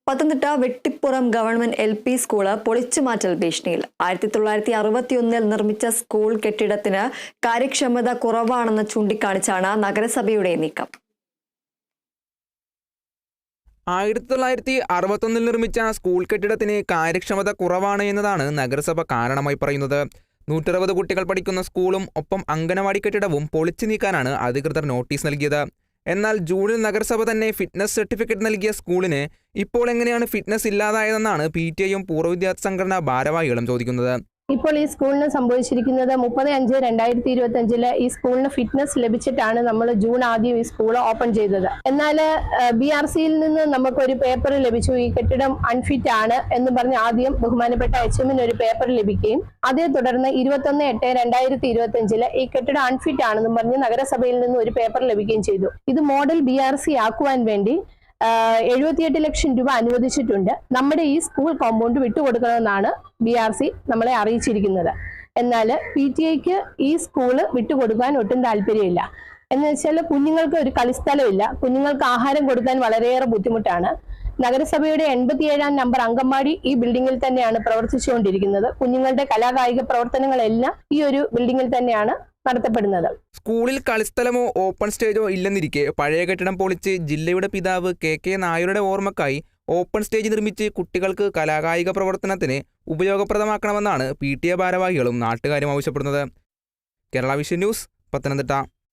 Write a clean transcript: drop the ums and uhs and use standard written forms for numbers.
Pathanamthitta Vettippuram government LP school പൊളിച്ചുമാറ്റൽ ഭീഷണിയിൽ. 1961 നിർമ്മിച്ച സ്കൂൾ കെട്ടിടത്തിന് കാര്യക്ഷമത കുറവാണെന്ന് ചൂണ്ടിക്കാണിച്ചാണ് നഗരസഭയുടെ നീക്കം. 1961 നിർമ്മിച്ച സ്കൂൾ കെട്ടിടത്തിന് കാര്യക്ഷമത കുറവാണ് എന്നതാണ് നഗരസഭ കാരണമായി പറയുന്നത്. 160 കുട്ടികൾ പഠിക്കുന്ന സ്കൂളും ഒപ്പം അംഗനവാടി കെട്ടിടവും പൊളിച്ചു നീക്കാനാണ് അധികൃതർ നോട്ടീസ് നൽകിയത്. എന്നാൽ ജൂണിൽ നഗരസഭ തന്നെ ഫിറ്റ്നസ് സർട്ടിഫിക്കറ്റ് നൽകിയ സ്കൂളിന് ഇപ്പോൾ എങ്ങനെയാണ് ഫിറ്റ്നസ് ഇല്ലാതായതെന്നാണ് PTA പൂർവ്വ വിദ്യാർത്ഥി സംഘടനാ ഭാരവാഹികളും ചോദിക്കുന്നത്. ഇപ്പോൾ ഈ സ്കൂളിന് സംഭവിച്ചിരിക്കുന്നത് 30/5/2025 ഈ സ്കൂളിന് ഫിറ്റ്നസ് ലഭിച്ചിട്ടാണ് നമ്മൾ ജൂൺ ആദ്യം ഈ സ്കൂൾ ഓപ്പൺ ചെയ്തത്. എന്നാൽ BRCയിൽ നിന്ന് നമുക്കൊരു പേപ്പർ ലഭിച്ചു, ഈ കെട്ടിടം അൺഫിറ്റ് ആണ് എന്ന് പറഞ്ഞ് ആദ്യം ബഹുമാനപ്പെട്ട HM ഒരു പേപ്പർ ലഭിക്കുകയും അതേ തുടർന്ന് 21/8/2025 ഈ കെട്ടിടം അൺഫിറ്റ് ആണെന്നും പറഞ്ഞ് നഗരസഭയിൽ നിന്ന് ഒരു പേപ്പർ ലഭിക്കുകയും ചെയ്തു. ഇത് മോഡൽ BRC ആക്കുവാൻ വേണ്ടി 78 ലക്ഷം രൂപ അനുവദിച്ചിട്ടുണ്ട്. നമ്മുടെ ഈ സ്കൂൾ കോമ്പൗണ്ട് വിട്ടുകൊടുക്കണമെന്നാണ് BRC നമ്മളെ അറിയിച്ചിരിക്കുന്നത്. എന്നാൽ PTAക്ക് ഈ സ്കൂള് വിട്ടുകൊടുക്കാൻ ഒട്ടും താല്പര്യമില്ല. എന്ന് വെച്ചാൽ കുഞ്ഞുങ്ങൾക്ക് ഒരു കളിസ്ഥലമില്ല, കുഞ്ഞുങ്ങൾക്ക് ആഹാരം കൊടുക്കാൻ വളരെയേറെ ബുദ്ധിമുട്ടാണ്. നഗരസഭയുടെ 87-ാം നമ്പർ അങ്കമാടി ഈ ബിൽഡിങ്ങിൽ തന്നെയാണ് പ്രവർത്തിച്ചുകൊണ്ടിരിക്കുന്നത്. കുഞ്ഞുങ്ങളുടെ കലാകായിക പ്രവർത്തനങ്ങളെല്ലാം ഈ ഒരു ബിൽഡിങ്ങിൽ തന്നെയാണ് നടത്തപ്പെടുന്നത്. സ്കൂളിൽ കളിസ്ഥലമോ ഓപ്പൺ സ്റ്റേജോ ഇല്ലെന്നിരിക്കെ പഴയ കെട്ടിടം പൊളിച്ച് ജില്ലയുടെ പിതാവ് KK നായരുടെ ഓർമ്മക്കായി ഓപ്പൺ സ്റ്റേജ് നിർമ്മിച്ച് കുട്ടികൾക്ക് കലാകായിക പ്രവർത്തനത്തിന് ഉപയോഗപ്രദമാക്കണമെന്നാണ് PTA ഭാരവാഹികളും നാട്ടുകാരും ആവശ്യപ്പെടുന്നത്. Kerala vision news, Pathanamthitta.